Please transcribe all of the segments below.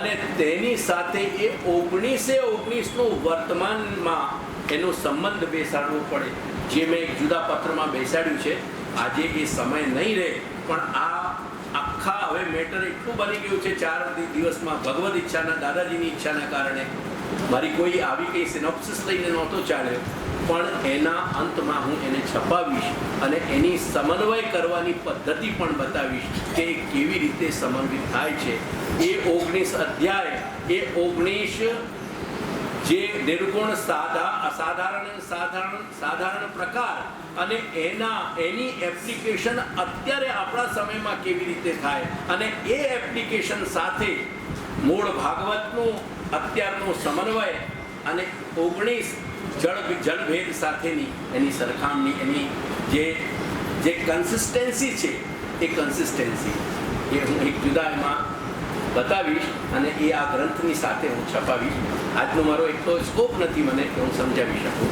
અને તેની સાથે એ 1919નું વર્તમાનમાં એનો સંબંધ બેસાડવો પડે, જે મેં એક જુદા પત્રમાં બેસાડ્યું છે. આજે એ સમય નહીં રહે, પણ આ આખા હવે મેટર એટલું બની ગયું છે 4 દિવસમાં ભગવદ ઈચ્છાના, દાદાજીની ઈચ્છાના કારણે. મારી કોઈ આવી કંઈ સિનોપ્સિસ લઈને નહોતો ચાલ્યો, પણ એના અંતમાં હું એને છપાવીશ અને એની સમન્વય કરવાની પદ્ધતિ પણ બતાવીશ કે કેવી રીતે સમન્વિત થાય છે. એ 19 અધ્યાય, એ 19 જે નિર્ગુણ સાધારણ પ્રકાર અને એની એપ્લિકેશન અત્યારે આપણા સમયમાં કેવી રીતે થાય, અને એ એપ્લિકેશન સાથે મૂળ ભાગવતનું અત્યારનો સમન્વય અને 19 જળભેદ સાથેની એની સરખામણી, એની જે કન્સિસ્ટન્સી છે, એ કન્સિસ્ટન્સી એ હું એક જુદા એમાં બતાવીશ અને એ આ ગ્રંથની સાથે હું છપાવીશ. આજનો મારો એક તો સ્કોપ નથી મને કે હું સમજાવી શકું.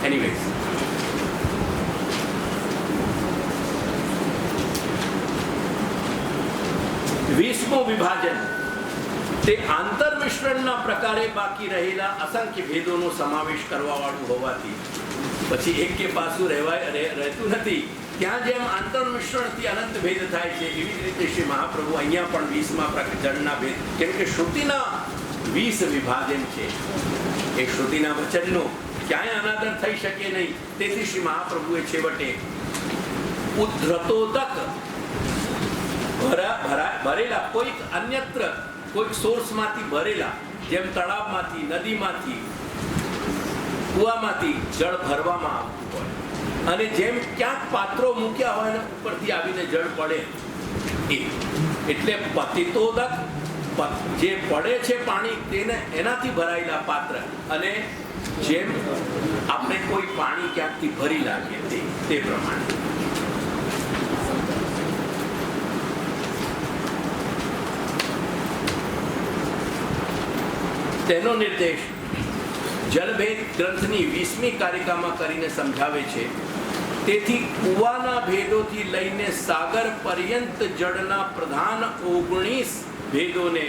એનીવેઝ, વીસમું વિભાજન તે આંતરમિશ્રણના પ્રકારે બાકી રહેલા અસંખ્ય ભેદોનો સમાવેશ કરવાવાળું હોવાથી પછી એક કે પાસું રહેતું નથી. ત્યાં જેમ આંતરમિશ્રણથી અનંત ભેદ થાય છે, એવી જ રીતે શ્રી મહાપ્રભુ અહીંયા પણ 20માં જળના ભેદ, કેમ કે શ્રુતિના 20 વિભાજન છે. એ શ્રુતિના વચનનો ક્યાંય અનાદર થઈ શકે નહીં. તેથી શ્રી મહાપ્રભુએ છેવટે ઉદ્ધતોદક ભરેલા કોઈક અન્યત્ર કોઈક સોર્સમાંથી ભરેલા, જેમ તળાવમાંથી, નદીમાંથી, કુવામાંથી જળ ભરવામાં આવતું હોય, અને જેમ ક્યાંક પાત્રો મૂક્યા હોય ને ઉપરથી આવીને જળ પડે, એટલે પતિતોદક, જે પડે છે પાણી તેને એનાથી ભરાયેલા પાત્ર, અને જેમ આપણે કોઈ પાણી ક્યાંકથી ભરી લાગીએ તે પ્રમાણે. તેનો નિર્દેશ જલભેદ ગ્રંથની 20મી કારિકામાં કરીને સમજાવે છે. તેથી કુવાના ભેદોથી લઈને સાગર પર્યંત જળના પ્રધાન 19 ભેદોને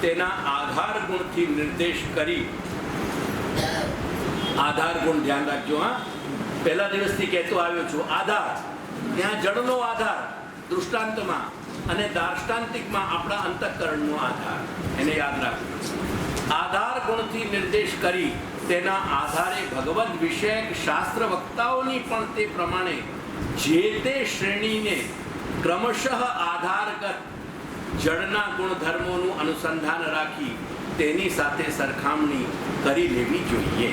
તેના આધાર ગુણથી નિર્દેશ કરી. આધાર ગુણ ધ્યાન રાખજો. હા, પહેલા દિવસથી કહેતો આવ્યો છું. આધાર, ત્યાં જળનો આધાર દૃષ્ટાંતમાં, અને દાર્ષ્ટાંતિકમાં આપણા અંતઃકરણનો આધાર, એને યાદ રાખજો. આધાર ગુણથી નિર્દેશ કરી તેના આધારે ભગવદ વિષયક શાસ્ત્ર વક્તાઓની પણ તે પ્રમાણે જે તે શ્રેણીને ક્રમશઃ આધારગત જળના ગુણધર્મોનું અનુસંધાન રાખી તેની સાથે સરખામણી કરી લેવી જોઈએ.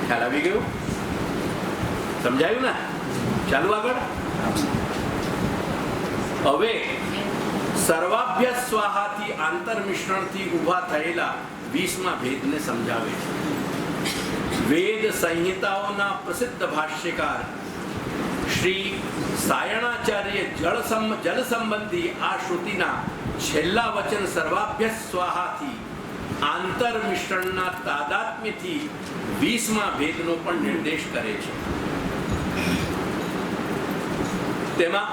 ખ્યાલ આવી ગયો? સમજાયું ને? ચાલુ આગળ. હવે સર્વાભ્યાસ સ્વાહાથી આંતરમિશ્રણથી ઊભા થયેલા 20મા ભેદને સમજાવે છે. વેદ સંહિતાઓના પ્રસિદ્ધ ભાષ્યકાર શ્રી સાયણાચાર્ય જલ સંબંધી આ શ્રુતિના છેલ્લા વચન સર્વાભ્યાસ સ્વાહાથી આંતરમિશ્રણના તાદાત્મ્યથી 20મા ભેદનો પણ નિર્દેશ કરે છે. તેમાં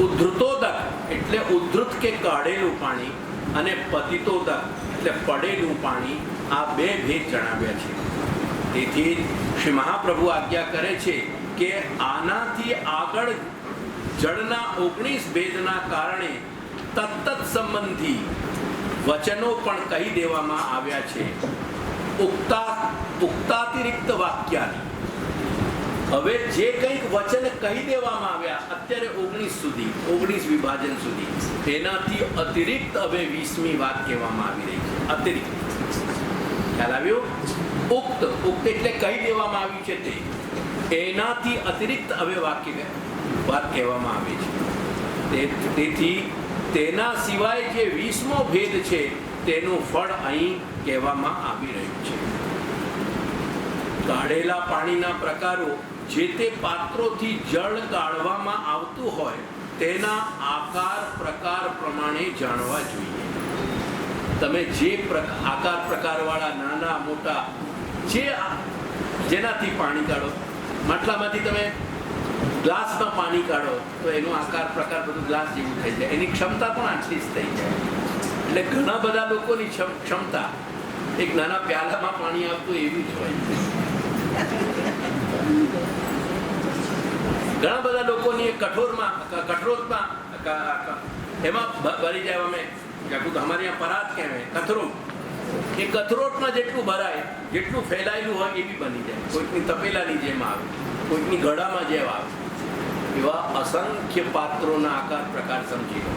ઉદ્ધૃતોદક એટલે ઉદ્ધૃત કે કાઢેલું પાણી, અને પતિતોદક એટલે પડેલું પાણી, આ 2 ભેદ જણાવ્યા છે. તેથી શ્રી મહાપ્રભુ આજ્ઞા કરે છે કે આનાથી આગળ જળના 19 ભેદના કારણે તત્ત સંબંધી વચનો પણ કહી દેવામાં આવ્યા છે. ઉક્તાતિરિક્ત વાક્યાની. હવે જે કંઈક વચન કહી દેવામાં આવ્યા અત્યારે 19 વિભાજન સુધી, તેનાથી અતિરિક્ત હવે 20મી વાત કહેવામાં આવી રહી છે. અતિરિક્ત, ખ્યાલ આવ્યો? ઉક્ત એટલે કહી દેવામાં આવ્યું છે તે, એનાથી અતિરિક્ત હવે વાત કહેવામાં આવે છે. તેથી તેના સિવાય જે 20મો ભેદ છે તેનું ફળ અહીં કહેવામાં આવી રહ્યું છે. કાઢેલા પાણીના પ્રકારો જે તે પાત્રોથી જળ કાઢવામાં આવતું હોય તેના આકાર પ્રકાર પ્રમાણે જાણવા જોઈએ. તમે જે આકાર પ્રકારવાળા નાના મોટા જેનાથી પાણી કાઢો, માટલામાંથી તમે ગ્લાસમાં પાણી કાઢો તો એનો આકાર પ્રકાર બધું ગ્લાસ જેવું થઈ જાય, એની ક્ષમતા પણ આટલી જ થઈ જાય. એટલે ઘણા બધા લોકોની ક્ષમતા એક નાના પ્યાલામાં પાણી આવતું એવી જ હોય. ઘણા બધા લોકોની કઠોરમાં એમાં ભરી જાય. અમે અમારે यहाँ પરાત કહેવાય કથરોટ. એ કથરોટમાં જેટલું ભરાય જેટલું ફેલાયેલું હોય એ બી બની જાય. કોઈકની તપેલાની જેમ આવે, કોઈકની ગળામાં જેમ આવે. એવા અસંખ્ય પાત્રોના આકાર પ્રકાર સમજી લો.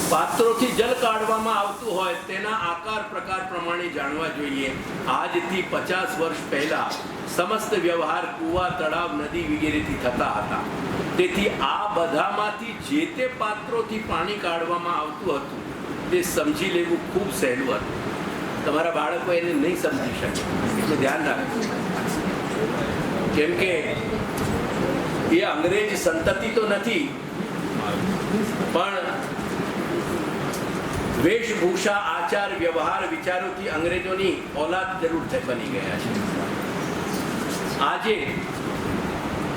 પાત્રોથી જલ કાઢવામાં આવતું હોય તેના આકાર પ્રકાર પ્રમાણે જાણવા જોઈએ. આજથી 50 વર્ષ પહેલા સમસ્ત વ્યવહાર કુવા, તળાવ, નદી વગેરેથી થતા હતા. તેથી આ બધામાંથી જે તે પાત્રોથી પાણી કાઢવામાં આવતું હતું તે સમજી લેવું ખૂબ સહેલું હતું. તમારા બાળકો એને નહીં સમજી શકે એટલે ધ્યાન રાખો. કેમ કે એ અંગ્રેજ સંતતિ તો નથી, પણ વેશભૂષા, આચાર, વ્યવહાર, વિચારોથી અંગ્રેજોની ઓલાદ જરૂર બની ગયા છે. આજે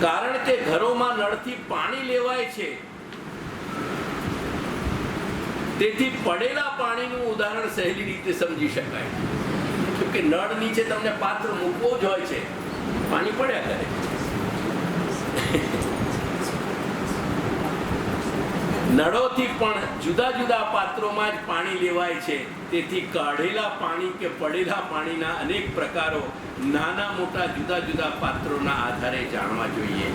કારણ કે ઘરોમાં નળથી પાણી લેવાય છે, તેથી પડેલા પાણીનું ઉદાહરણ સહેલી રીતે સમજી શકાય. કે નળ નીચે તમને પાત્ર મૂકવો જ હોય છે, પાણી પડ્યા કરે. નળોથી પણ જુદા જુદા પાત્રોમાં જ પાણી લેવાય છે. તેથી કાઢેલા પાણી કે પડેલા પાણીના અનેક પ્રકારો નાના મોટા જુદા જુદા પાત્રોના આધારે જાણવા જોઈએ.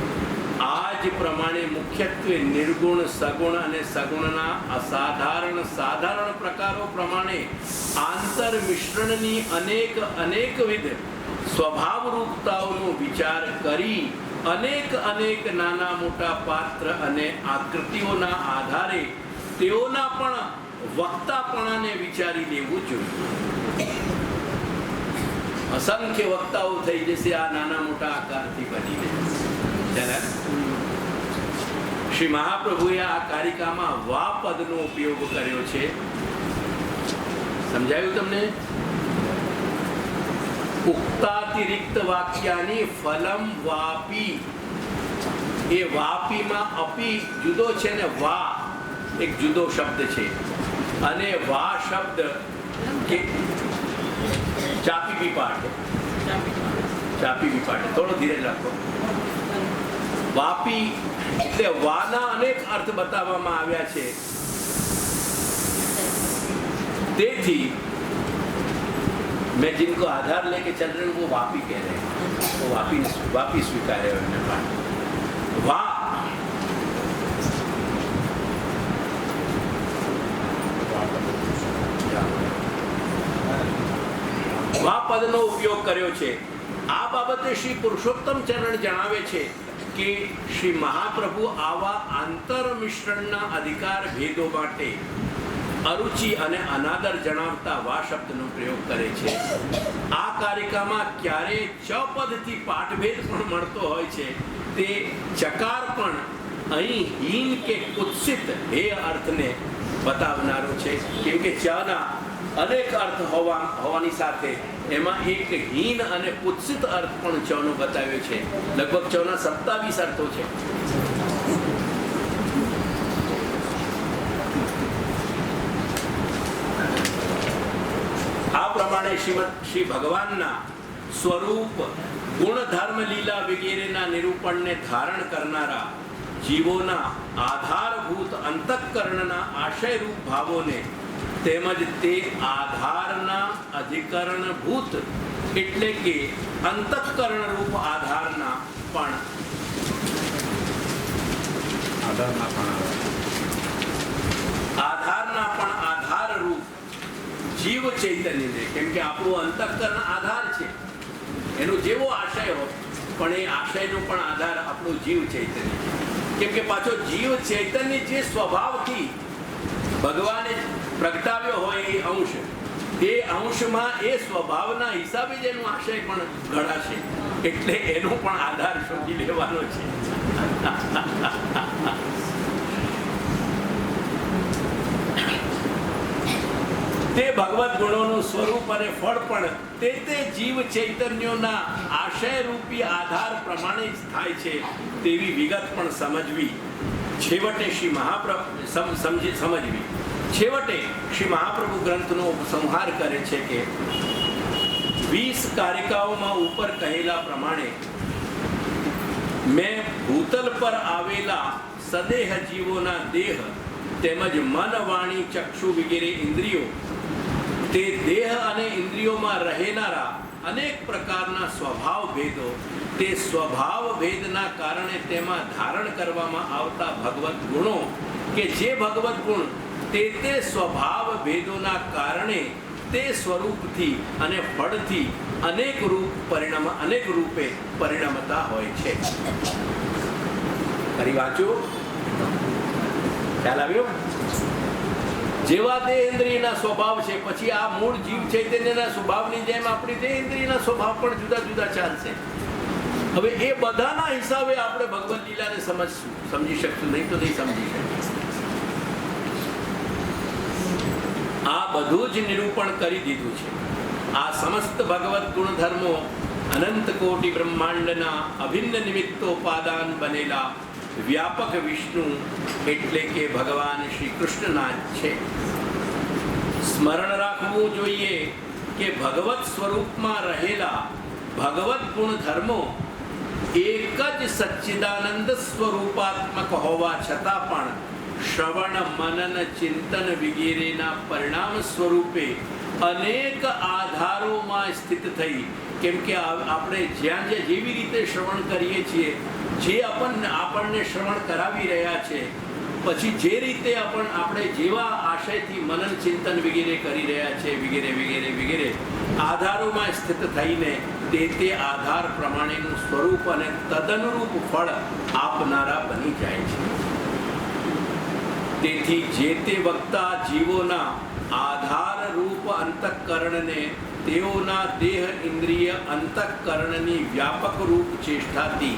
આ જ પ્રમાણે મુખ્યત્વે નિર્ગુણ, સગુણ અને સગુણના સાધારણ પ્રકારો પ્રમાણે આંતર મિશ્રણની અનેકવિધ સ્વભાવરૂપતાઓનો વિચાર કરી અનેક નાના મોટા પાત્ર અને આકૃતિઓના આધારે તેઓના પણ વક્તાપણાને વિચારી લેવું જોઈએ. અસંખ્ય વક્તાઓ થઈ જશે આ નાના મોટા આકારથી બનીને. શ્રી મહાપ્રભુએ આ કારિકામાં વા પદનો ઉપયોગ કર્યો છે. સમજાયું તમને? ઉક્તાતિરિક્ત વાક્યાની ફલમ વાપી. એ વાપીમાં અપી જુદો છે ને વા એક જુદો શબ્દ છે. અને વા શબ્દ કે ચાપી બી પાઠ થોડો ધીરે રાખો. વાપી એટલે વાના અનેક અર્થ બતાવવામાં આવ્યા છે. તેથી मैं जिनको आधार लेके चल रहे हैं वो वापी कह रहे हैं, वो वापी स्वीकारे उन्होंने बात. વા પદનો ઉપયોગ કર્યો છે. આ બાબતે શ્રી પુરુષોત્તમ ચરણ જણાવે છે કે શ્રી મહાપ્રભુ આવા આંતર મિશ્રણના અધિકાર ભેદો માટે અરુચિ અને અનાદર જણાવતા વા શબ્દનો પ્રયોગ કરે છે. આ કારિકામાં ક્યારે ચ પદથી પાઠભેદ પણ મળતો હોય છે. તે ચકાર પણ અહીં હીન કે કુત્સિત એ અર્થને બતાવનારો છે. કેમ કે ચના અનેક અર્થ હોવાની સાથે એમાં એક હીન અને કુત્સિત અર્થ પણ ચનો બતાવ્યો છે. લગભગ ચના 27 અર્થો છે. આ પ્રમાણે શ્રી ભગવાનના સ્વરૂપ, ગુણ, ધર્મ, લીલા વગેરેના નિરૂપણને ધારણ કરનારા જીવોના આધારભૂત અંતઃકરણના આશયરૂપ ભાવોને તેમજ તે આધારના અધિકરણભૂત એટલે કે અંતઃકરણરૂપ આધારના પણ આધારરૂપ જીવ ચૈતન્યને, કેમ કે આપણું અંતઃકરણ આધાર છે, એનો જેવો આશય હોય પણ એ આશયનો પણ આધાર આપણું જીવ ચૈતન્ય છે. કેમ કે પાછો જીવ ચૈતન્ય જે સ્વભાવથી ભગવાને પ્રગટાવ્યો હોય એ અંશ, એ અંશમાં એ સ્વભાવના હિસાબે જ એનો આશય પણ ઘડાશે. એટલે એનો પણ આધાર શોધી લેવાનો છે. તે ભગવત ગુણોનું સ્વરૂપ અને ફળ પણ તે જીવ ચૈતન્યોના આશય રૂપી આધાર પ્રમાણે જ થાય છે તેવી વિગત પણ સમજવી. છેવટે શ્રી મહાપ્રભુ ગ્રંથનો સંહાર કરે છે કે 20 કારિકાઓમાં ઉપર કહેલા પ્રમાણે મેં ભૂતલ પર આવેલા સદેહ જીવોના દેહ તેમજ મન, વાણી, ચક્ષુ વગેરે ઇન્દ્રિયો, તે દેહ અને ઇન્દ્રિયોમાં રહેનારા અનેક પ્રકારના સ્વભાવ ભેદો, તે સ્વભાવ ભેદના કારણે તેમાં ધારણ કરવામાં આવતા ભગવત ગુણો કે જે ભગવત ગુણ તે સ્વભાવ ભેદોના કારણે તે સ્વરૂપથી અને ફળથી અનેક રૂપે પરિણમતા હોય છે. ફરી વાંચો, ખ્યાલ આવ્યો? જેવા દેહેન્દ્રિયના સ્વભાવ છે, પછી આ મૂળ જીવ ચૈતન્યના સ્વભાવની જેમ આપણી દેહેન્દ્રિયના સ્વભાવ પણ જુદા જુદા ચાલશે. હવે એ બધાના હિસાબે આપણે ભગવદ લીલાને સમજી શકશું, નહીં તો નહીં સમજી શકીએ. આ બધું જ નિરૂપણ કરી દીધું છે. આ સમસ્ત ભગવત ગુણધર્મો અનંત કોટી બ્રહ્માંડના અભિન્ન નિમિત્તોપાદાન બનેલા વ્યાપક વિષ્ણુ એટલે કે ભગવાન શ્રી કૃષ્ણના જ છે. સ્મરણ રાખવું જોઈએ કે ભગવત સ્વરૂપમાં રહેલા ભગવત ગુણધર્મો એક જ સચ્ચિદાનંદ સ્વરૂપાત્મક હોવા છતાં પણ શ્રવણ, મનન, ચિંતન વગેરેના પરિણામ સ્વરૂપે અનેક આધારોમાં સ્થિત થઈ. કેમ કે આપણે જ્યાં જેવી રીતે શ્રવણ કરીએ છીએ, જે આપણને શ્રવણ કરાવી રહ્યા છે, પછી જે રીતે આપણે જેવા આશયથી મનન, ચિંતન વગેરે કરી રહ્યા છે વગેરે આધારોમાં સ્થિત થઈને તે આધાર પ્રમાણેનું સ્વરૂપ અને તદનુરૂપ ફળ આપનારા બની જાય છે. તેથી જે તે વક્તા જીવોના આધાર રૂપ અંતઃકરણને તેઓના દેહ, ઇન્દ્રિય, અંતઃકરણની વ્યાપક રૂપ ચેષ્ટાથી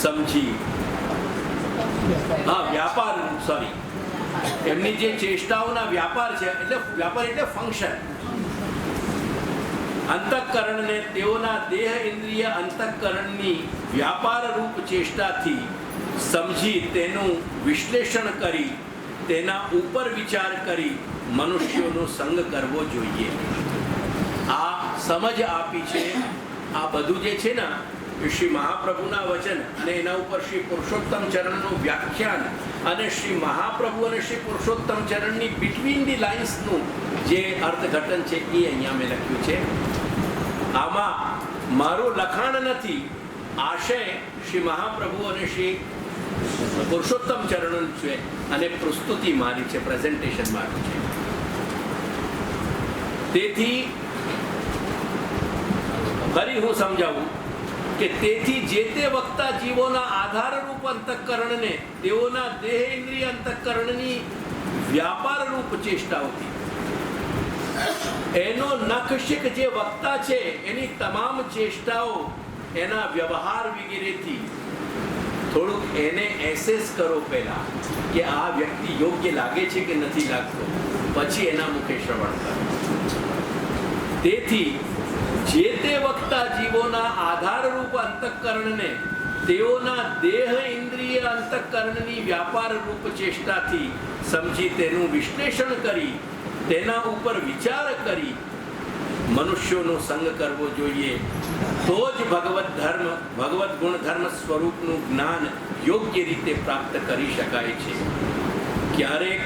સમજી એમની જે ચેષ્ટાઓના વ્યાપાર છે, એટલે ફંક્શન, અંતઃકરણને તેઓના દેહ, ઇન્દ્રિય, અંતઃકરણની વ્યાપાર રૂપ ચેષ્ટાથી સમજી તેનું વિશ્લેષણ કરી તેના ઉપર વિચાર કરી મનુષ્યોનો સંગ કરવો જોઈએ. આ સમજ આપી છે. આ બધું જે છે ને શ્રી મહાપ્રભુના વચન અને એના ઉપર શ્રી પુરુષોત્તમ ચરણનું વ્યાખ્યાન અને શ્રી મહાપ્રભુ અને શ્રી પુરુષોત્તમ ચરણની બિટવીન ધી લાઇન્સનું જે અર્થઘટન છે એ અહીંયા મેં લખ્યું છે. આમાં મારું લખાણ નથી, આશય શ્રી મહાપ્રભુ અને શ્રી પુરુષોત્તમ ચરણ છે અને પ્રસ્તુતિ મારી છે, પ્રેઝન્ટેશન મારું છે. તેથી ફરી હું સમજાવું કે તેથી જે તે વક્તા જીવોના આધારરૂપ અંતઃકરણને તેઓના દેહ, ઇન્દ્રિય, અંતઃકરણની વ્યાપાર રૂપ ચેષ્ટાઓથી, એનો નખશિક જે વક્તા છે એની તમામ ચેષ્ટાઓ, એના વ્યવહાર વગેરેથી થોડુંક એને એસેસ કરો પહેલા કે આ વ્યક્તિ યોગ્ય લાગે છે કે નથી લાગતો, પછી એના મુખે શ્રવણ કરો. તેથી જે તે વક્તા જીવોના આધારરૂપ અંતઃકરણને તેઓના દેહ, ઇન્દ્રિય, અંતઃકરણની વ્યાપાર રૂપ ચેષ્ટાથી સમજી તેનું વિશ્લેષણ કરી તેના ઉપર વિચાર કરી મનુષ્યોનો સંગ કરવો જોઈએ. તો જ ભગવત ગુણધર્મ સ્વરૂપનું જ્ઞાન યોગ્ય રીતે પ્રાપ્ત કરી શકાય છે. ક્યારેક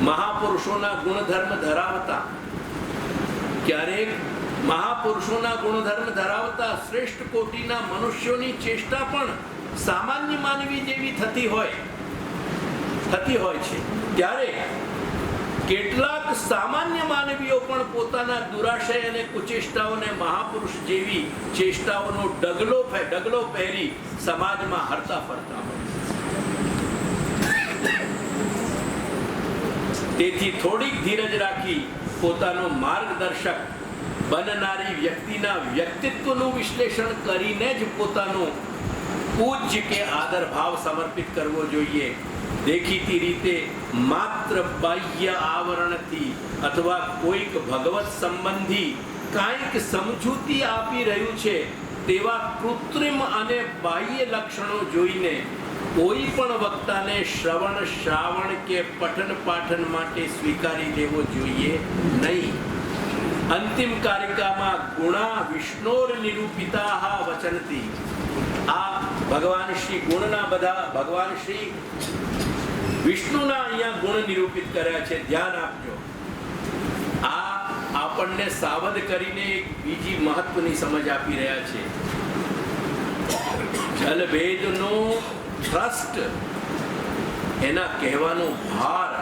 મહાપુરુષોના ગુણધર્મ ધરાવતા શ્રેષ્ઠ કોટીના મનુષ્યોની ચેષ્ટા પણ સામાન્ય માનવી જેવી થતી હોય છે. ત્યારે કેટલાક સામાન્ય માનવીઓ પણ પોતાના દુરાશય અને કુચેષ્ટાઓને મહાપુરુષ જેવી ચેષ્ટાઓનો ડગલો પહેરી સમાજમાં હરતા ફરતા હોય. તેથી થોડીક ધીરજ રાખી પોતાનો માર્ગદર્શક બનનારી વ્યક્તિના વ્યક્તિત્વનું વિશ્લેષણ કરીને જ પોતાનો પૂજ્ય કે આદર ભાવ સમર્પિત કરવો જોઈએ. દેખીતી રીતે માત્ર બાહ્ય આવરણથી અથવા કોઈક ભગવત સંબંધી કાંઈક સમજૂતી આપી રહ્યું છે તેવા કૃત્રિમ અને બાહ્ય લક્ષણો જોઈને કોઈ પણ વક્તાને શ્રવણ શ્રાવણ કે પઠન પાઠન માટે સ્વીકારી લેવો જોઈએ નહીં. અંતિમ કારિકામાં ગુણા વિષ્ણોર નિરૂપિતા વચનતી, આ ભગવાન શ્રી ગુણના બધા ભગવાન શ્રી વિષ્ણુના અહીંયા ગુણ નિરૂપિત કર્યા છે. ધ્યાન આપજો. આ આપણને સાવધ કરીને એક બીજી મહત્વની સમજ આપી રહ્યા છે. જલભેદનો ટ્રસ્ટ, એના કહેવાનો ભાર,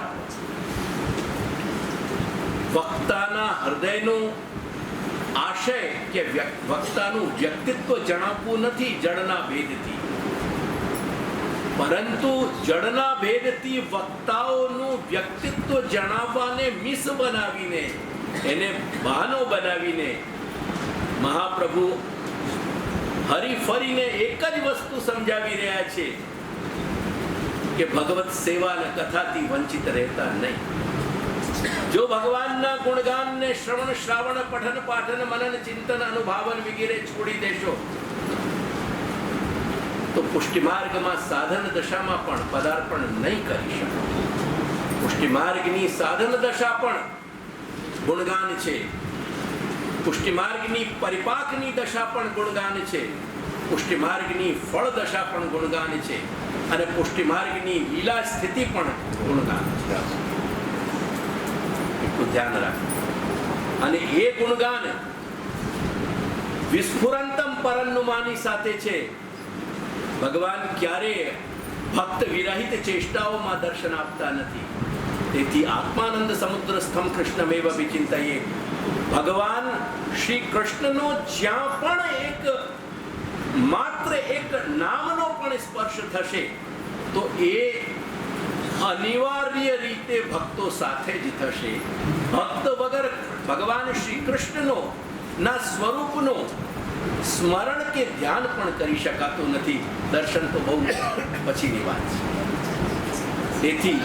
વક્તાના હૃદયનો આશય કે વક્તાનું વ્યક્તિત્વ જણાવવું નથી જડના ભેદથી, પરંતુ જડના ભેદથી વક્તાઓનું વ્યક્તિત્વ જણાવવાને મિસ બનાવીને, એને બહાનો બનાવીને મહાપ્રભુ હરી ફરીને એક જ વસ્તુ સમજાવી રહ્યા છે કે ભગવત સેવા અને કથાથી વંચિત રહેતા નહીં. જો ભગવાનના ગુણગાનને શ્રવણ શ્રાવણ પઠન પાઠન મનન ચિંતન અનુભાવન વગેરે છોડી દેશો તો પુષ્ટિમાર્ગમાં સાધન દશામાં પણ પદાર્પણ નહીં કરી શકો. પુષ્ટિમાર્ગની સાધન દશા પણ ગુણગાન છે, પુષ્ટિમાર્ગની પરિપાકની દશા પણ ગુણગાન છે, પુષ્ટિમાર્ગની ફળ દશા પણ ગુણગાન છે, અને પુષ્ટિમાર્ગની લીલા સ્થિતિ પણ ગુણગાન છે. એટલું ધ્યાન રાખો. અને એ ગુણગાન વિસ્ફુરંતમ પરન્નુમાની સાથે છે. ભગવાન ક્યારે ભક્ત વિરહિત ચેષ્ટાઓમાં દર્શન આપતા નથી. તેથી આત્માનંદ સમુદ્ર સ્થમ કૃષ્ણમેવ વિચિંતયે, ભગવાન શ્રી કૃષ્ણનો જ્યાં પણ એક માત્ર એક નામનો પણ સ્પર્શ થશે તો એ અનિવાર્ય રીતે ભક્તો સાથે જ થશે. ભક્ત વગર ભગવાન શ્રી કૃષ્ણનો ના સ્વરૂપનો સ્મરણ કે ધ્યાન પણ કરી શકાતું નથી. દર્શન તો બહુ પછીની વાત છે. તેથી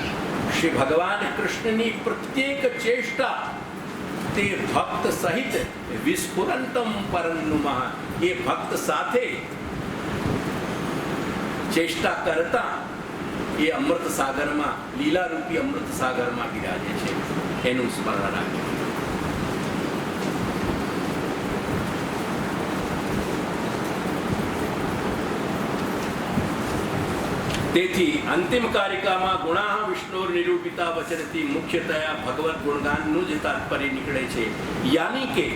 શ્રી ભગવાન કૃષ્ણની પ્રત્યેક ચેષ્ટા તે ભક્ત સહિત વિસ્ફુરંતમ પરન્નુમઃ, એ ભક્ત સાથે ચેષ્ટા કરતા એ અમૃત સાગરમાં, લીલા રૂપી અમૃત સાગરમાં બિરાજે છે. એનું સ્મરણ રાખે. તેથી અંતિમ કારિકામાં ગુણાહ વિષ્ણુર નિરૂપિતા વચનથી મુખ્યતયા ભગવત ગુણગાનનું જ તાત્પર્ય નીકળે છે. યાની કે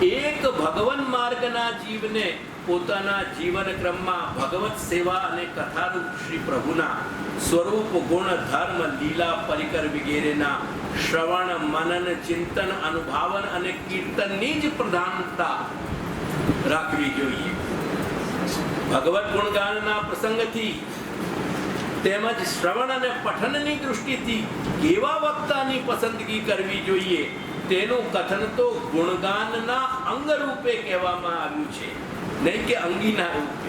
એક ભગવન માર્ગના જીવને પોતાના જીવન ક્રમમાં ભગવત સેવા અને કથારૂપ શ્રી પ્રભુના સ્વરૂપ ગુણ ધર્મ લીલા પરિકર વગેરેના શ્રવણ મનન ચિંતન અનુભાવન અને કીર્તનની જ પ્રધાનતા રાખવી જોઈએ. ભગવત ગુણગાનના પ્રસંગથી તેમજ શ્રવણ અને પઠનની દૃષ્ટિથી કેવા વક્તાની પસંદગી કરવી જોઈએ તેનું કથન તો ગુણગાનના અંગ રૂપે કહેવામાં આવ્યું છે, નહીં કે અંગીના રૂપે.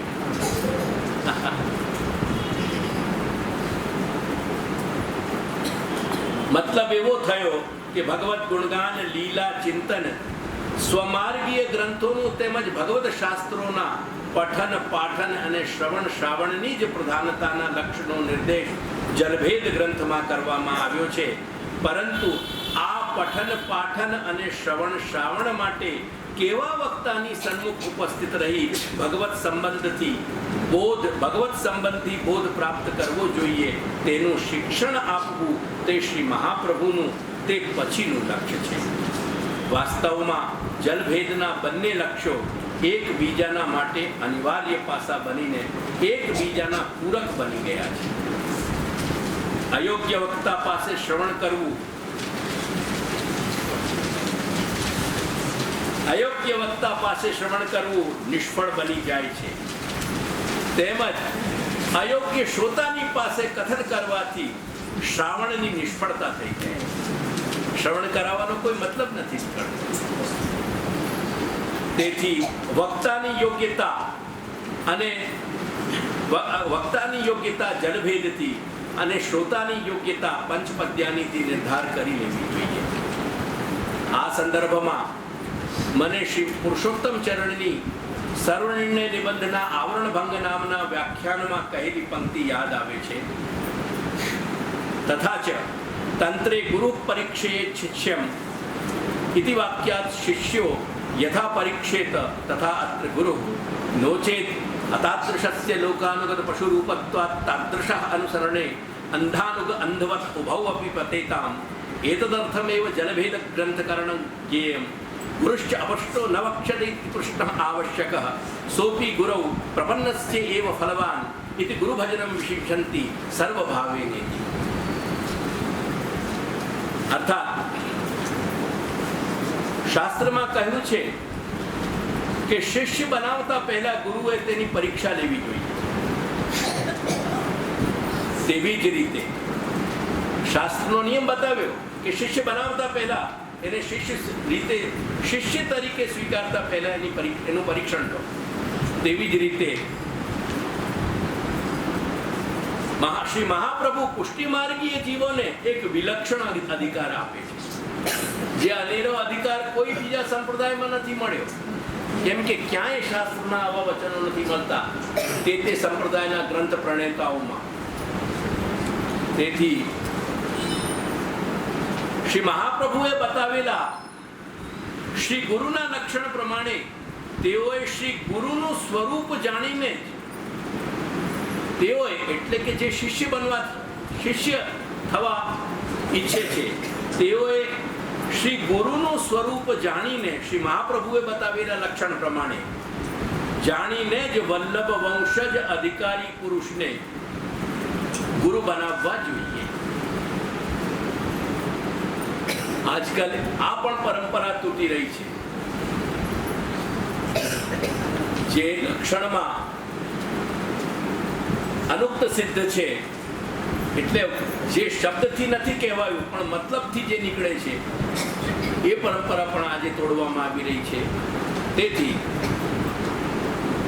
મતલબ એવો થયો કે ભગવત ગુણગાન લીલા ચિંતન સ્વમાર્ગીય ગ્રંથોનું તેમજ ભગવત શાસ્ત્રોના પઠન પાઠન અને શ્રવણ શ્રાવણની જ પ્રધાનતાના લક્ષણો નિર્દેશ જલભેદ ગ્રંથમાં કરવામાં આવ્યો છે. પરંતુ આ પઠન પાઠન અને શ્રવણ શ્રાવણ માટે કેવા વક્તાની સન્મુખ ઉપસ્થિત રહી ભગવત સંબંધી બોધ પ્રાપ્ત કરવો જોઈએ તેનું શિક્ષણ આપવું તે શ્રી મહાપ્રભુનું તે પછીનું લક્ષ્ય છે. વાસ્તવમાં જલભેદના બંને લક્ષ્યો એકબીજાના માટે અનિવાર્ય પાસા બનીને એકબીજાના પૂરક બની ગયા છે. અયોગ્ય વક્તા પાસે શ્રવણ કરવું, અયોગ્ય વક્તા પાસે શ્રવણ કરવું નિષ્ફળ બની જાય છે. તેમજ અયોગ્ય શ્રોતાની પાસે કથન કરવાથી શ્રાવણની નિષ્ફળતા થઈ જાય. શ્રવણ કરાવવાનો કોઈ મતલબ નથી. તેથી વક્તાની યોગ્યતા જલભેદથી અને શ્રોતાની યોગ્યતા પંચપદ્યાનીથી નિર્ધાર કરી લેવી જોઈએ. આ સંદર્ભમાં મને શ્રી પુરુષોત્તમ ચરણની સર્વનિર્ણય નિબંધના આવરણ ભંગ નામના વ્યાખ્યાનમાં કહેલી પંક્તિ યાદ આવે છે. તથા ચ તંત્રે ગુરુ પરીક્ષેત શિષ્યમ ઇતિ વાક્યાત શિષ્યો યથા પરીક્ષેત તથા અત્ર ગુરુ નો ચેત અતાદૃશસ્ય લોકાનુગત પશુરૂપત્વાत् તાદૃશઃ અનુસરણે અંધાનુગ અંધવત ઉભૌ અપી પતેતામ એતદર્થમેવ જલભેદ ગ્રંથકરણ જ્ઞેયમ ગુરુશ્ચ અપષ્ટો ન વક્ષ્યતે ઇતિ પ્રશ્નઃ આવશ્યકઃ સોપી ગુરૌ પ્રપન્નસ્ય એવ ફલવાન ઇતિ ગુરુભજનમ વિશિષ્યન્તિ સર્વભાવેનેતિ. અર્થાત શાસ્ત્રમાં કહ્યું છે કે શિષ્ય બનાવતા પહેલા ગુરુએ તેની પરીક્ષા લેવી જોઈએ. તેવી જ રીતે શાસ્ત્રનો નિયમ બતાવ્યો કે શિષ્ય બનાવતા પહેલા એને શિષ્ય તરીકે સ્વીકારતા પહેલા એનું પરીક્ષણ લો. તેવી જ રીતે શ્રી મહાપ્રભુ પુષ્ટિમાર્ગીય જીવોને એક વિલક્ષણ અધિકાર આપે છે, જે અનેરો અધિકાર કોઈ બીજા સંપ્રદાયમાં નથી મળ્યો. કેમ કે ક્યાંય શાસ્ત્રના આવા વચનો નથી મળતા તે સંપ્રદાયના ગ્રંથ પ્રણેતાઓમાં. તેથી શ્રી મહાપ્રભુએ બતાવેલા શ્રી ગુરુના લક્ષણ પ્રમાણે તેઓએ શ્રી ગુરુનું સ્વરૂપ જાણીને તેઓએ એટલે કે જે શિષ્ય થવા ઈચ્છે છે તેઓએ શ્રી ગુરુનું સ્વરૂપ જાણીને શ્રી મહાપ્રભુએ બતાવેલા લક્ષણ પ્રમાણે જાણીને જ વલ્લભ વંશજ અધિકારી પુરુષને ગુરુ બનાવવા જોઈએ. આજકાલ આ પણ પરંપરા તૂટી રહી છે. જે લક્ષણમાં અનુક્ત સિદ્ધ છે, એટલે જે શબ્દથી નથી કહેવાયું પણ મતલબથી જે નીકળે છે એ પરંપરા પણ આજે તોડવામાં આવી રહી છે. તેથી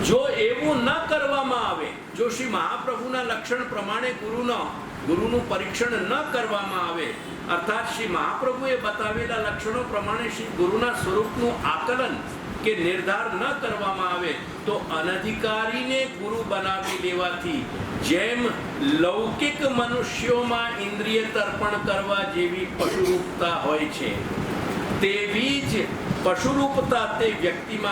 જો એવું ન કરવામાં આવે, જો શ્રી મહાપ્રભુના લક્ષણ પ્રમાણે ગુરુનું પરીક્ષણ ન કરવામાં આવે, અર્થાત શ્રી મહાપ્રભુએ બતાવેલા લક્ષણો પ્રમાણે શ્રી ગુરુના સ્વરૂપનું આકલન કે નિર્ધાર ન કરવામાં આવે તો અનધિકારીને ગુરુ બનાવી લેવાથી જેમ લૌકિક મનુષ્યોમાં ઇન્દ્રિય તર્પણ કરવા જેવી પશુરૂપતા હોય છે, તેવી જ પશુરૂપતા તે વ્યક્તિમાં